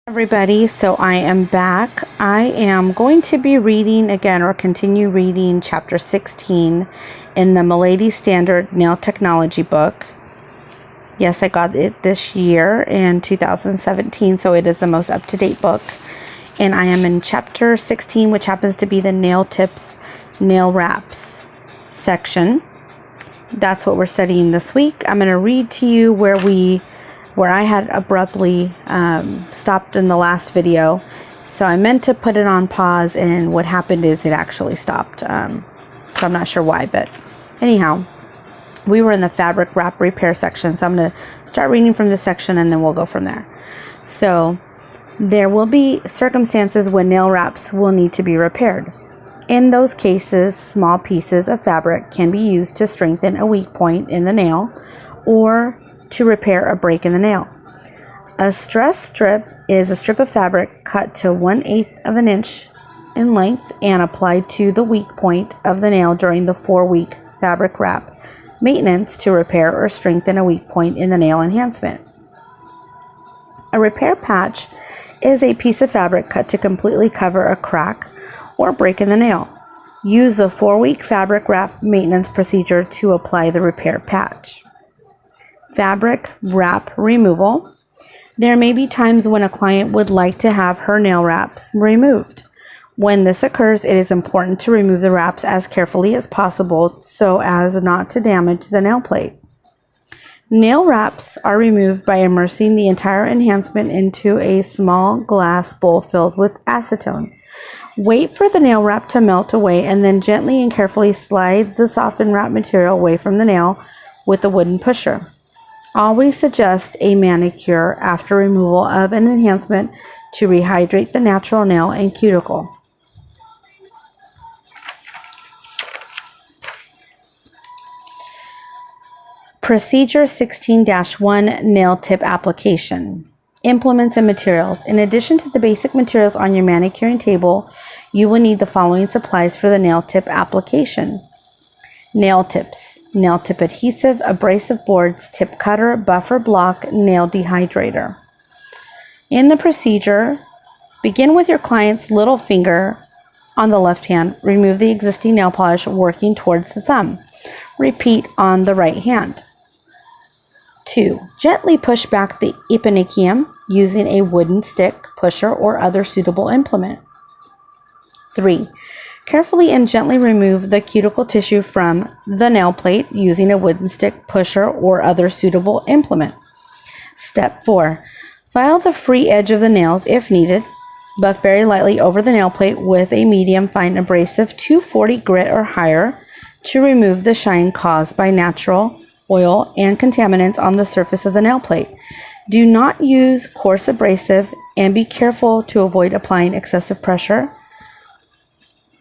Everybody, so I am back. I am going to be reading again or continue reading chapter 16 in the Mildady Standard Nail Technology book. Yes, I got it this year in 2017, so it is the most up-to-date book. And I am in chapter 16, which happens to be the nail tips, nail wraps section. That's what we're studying this week. I'm going to read to you where I had abruptly stopped in the last video. So I meant to put it on pause, and what happened is it actually stopped. So I'm not sure why, but anyhow, we were in the fabric wrap repair section. So I'm going to start reading from this section and then we'll go from there. So there will be circumstances when nail wraps will need to be repaired. In those cases, small pieces of fabric can be used to strengthen a weak point in the nail or to repair a break in the nail. A stress strip is a strip of fabric cut to 1/8 of an inch in length and applied to the weak point of the nail during the 4-week fabric wrap maintenance to repair or strengthen a weak point in the nail enhancement. A repair patch is a piece of fabric cut to completely cover a crack or break in the nail. Use a 4-week fabric wrap maintenance procedure to apply the repair patch. Fabric wrap removal. There may be times when a client would like to have her nail wraps removed. When this occurs, it is important to remove the wraps as carefully as possible so as not to damage the nail plate. Nail wraps are removed by immersing the entire enhancement into a small glass bowl filled with acetone. Wait for the nail wrap to melt away and then gently and carefully slide the softened wrap material away from the nail with a wooden pusher. Always suggest a manicure after removal of an enhancement to rehydrate the natural nail and cuticle. Procedure 16-1 Nail Tip Application. Implements and materials. In addition to the basic materials on your manicuring table, you will need the following supplies for the nail tip application. Nail tips, nail tip adhesive, abrasive boards, tip cutter, buffer block, nail dehydrator. In the procedure, begin with your client's little finger on the left hand. Remove the existing nail polish working towards the thumb. Repeat on the right hand. 2. Gently push back the epinicium using a wooden stick, pusher, or other suitable implement. 3. Carefully and gently remove the cuticle tissue from the nail plate using a wooden stick, pusher, or other suitable implement. Step 4. File the free edge of the nails if needed. Buff very lightly over the nail plate with a medium fine abrasive 240 grit or higher to remove the shine caused by natural oil and contaminants on the surface of the nail plate. Do not use coarse abrasive and be careful to avoid applying excessive pressure.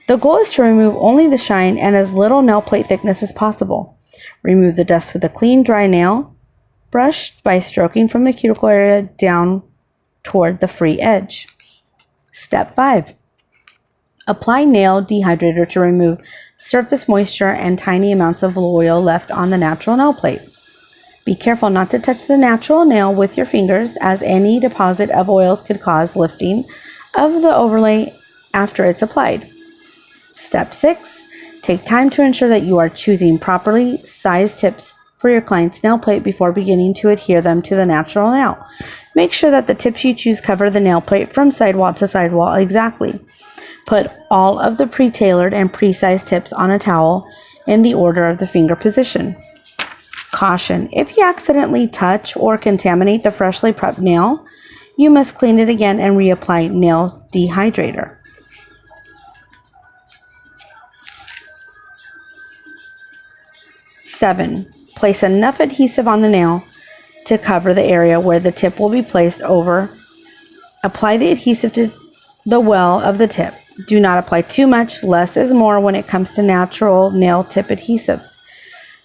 The goal is to remove only the shine and as little nail plate thickness as possible. Remove the dust with a clean, dry nail brush by stroking from the cuticle area down toward the free edge. Step 5. Apply nail dehydrator to remove surface moisture and tiny amounts of oil left on the natural nail plate. Be careful not to touch the natural nail with your fingers, as any deposit of oils could cause lifting of the overlay after it's applied. Step 6. Take time to ensure that you are choosing properly sized tips for your client's nail plate before beginning to adhere them to the natural nail. Make sure that the tips you choose cover the nail plate from sidewall to sidewall exactly. Put all of the pre-tailored and pre-sized tips on a towel in the order of the finger position. Caution: if you accidentally touch or contaminate the freshly prepped nail, you must clean it again and reapply nail dehydrator. Seven. Place enough adhesive on the nail to cover the area where the tip will be placed over. Apply the adhesive to the well of the tip. Do not apply too much. Less is more when it comes to natural nail tip adhesives.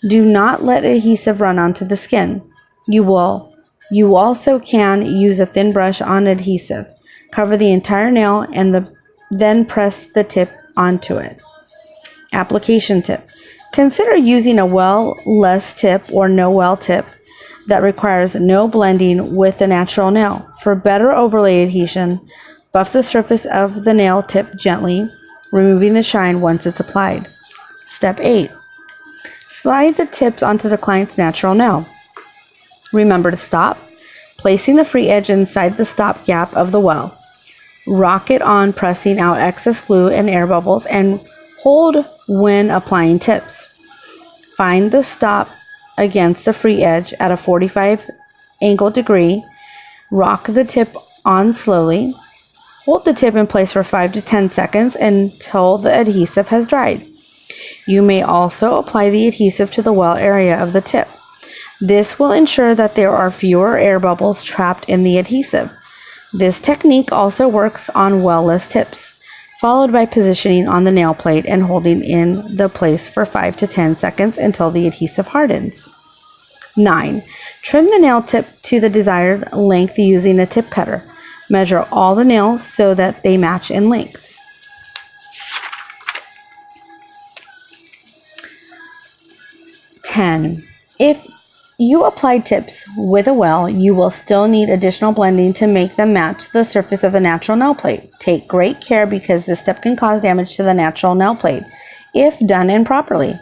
Do not let adhesive run onto the skin. You also can use a thin brush on adhesive. Cover the entire nail and then press the tip onto it. Application tip. Consider using a well-less tip or no well tip that requires no blending with the natural nail. For better overlay adhesion, buff the surface of the nail tip gently, removing the shine once it's applied. Step 8. Slide the tips onto the client's natural nail. Remember to stop, placing the free edge inside the stop gap of the well. Rock it on, pressing out excess glue and air bubbles, and hold when applying tips. Find the stop against the free edge at a 45 angle degree. Rock the tip on slowly. Hold the tip in place for 5 to 10 seconds until the adhesive has dried. You may also apply the adhesive to the well area of the tip. This will ensure that there are fewer air bubbles trapped in the adhesive. This technique also works on well-less tips, followed by positioning on the nail plate and holding in the place for 5 to 10 seconds until the adhesive hardens. 9. Trim the nail tip to the desired length using a tip cutter. Measure all the nails so that they match in length. 10. If you apply tips with a well, you will still need additional blending to make them match the surface of the natural nail plate. Take great care because this step can cause damage to the natural nail plate if done improperly.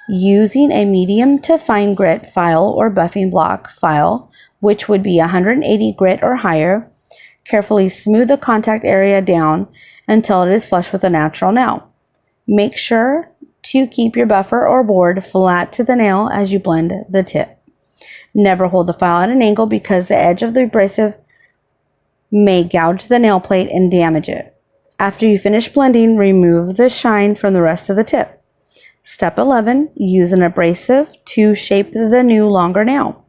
Using a medium to fine grit file or buffing block file, which would be 180 grit or higher, carefully smooth the contact area down until it is flush with the natural nail. Make sure to keep your buffer or board flat to the nail as you blend the tip. Never hold the file at an angle because the edge of the abrasive may gouge the nail plate and damage it. After you finish blending, remove the shine from the rest of the tip. Step 11, use an abrasive to shape the new longer nail.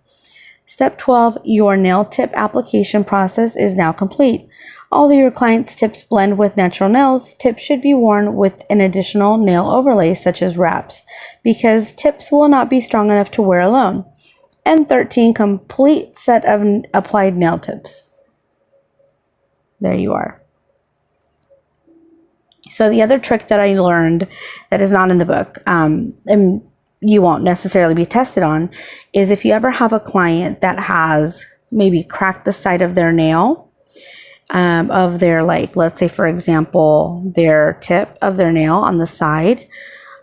Step 12, your nail tip application process is now complete. Although your client's tips blend with natural nails, tips should be worn with an additional nail overlay such as wraps because tips will not be strong enough to wear alone. And 13, complete set of applied nail tips. There you are. So the other trick that I learned that is not in the book, and you won't necessarily be tested on, is if you ever have a client that has maybe cracked the side of their nail, of their, like, let's say, for example, their tip of their nail on the side,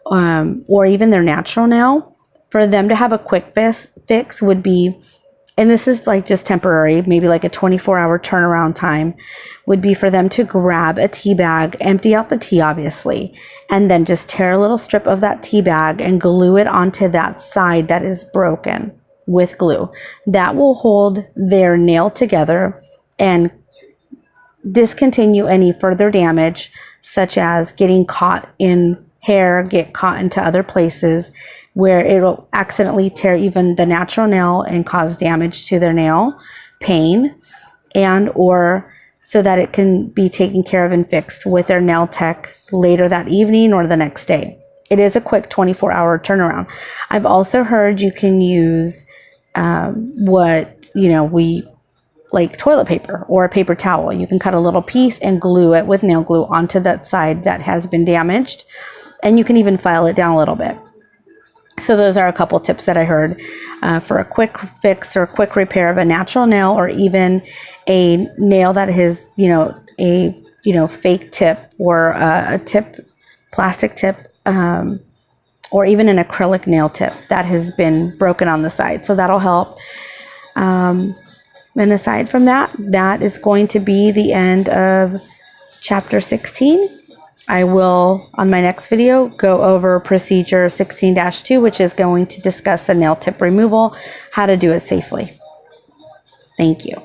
or even their natural nail, for them to have a quick fix would be, and this is like just temporary, maybe like a 24-hour turnaround time, would be for them to grab a tea bag, empty out the tea obviously, and then just tear a little strip of that tea bag and glue it onto that side that is broken with glue. That will hold their nail together and discontinue any further damage, such as getting caught in hair, get caught into other places where it'll accidentally tear even the natural nail and cause damage to their nail, pain, and or so that it can be taken care of and fixed with their nail tech later that evening or the next day. It is a quick 24-hour turnaround. I've also heard you can use we like toilet paper or a paper towel. You can cut a little piece and glue it with nail glue onto that side that has been damaged, and you can even file it down a little bit. So those are a couple tips that I heard for a quick fix or quick repair of a natural nail, or even a nail that is, a fake tip or a tip, plastic tip, or even an acrylic nail tip that has been broken on the side. So that'll help. And aside from that, that is going to be the end of chapter 16. I will, on my next video, go over procedure 16-2, which is going to discuss a nail tip removal, how to do it safely. Thank you.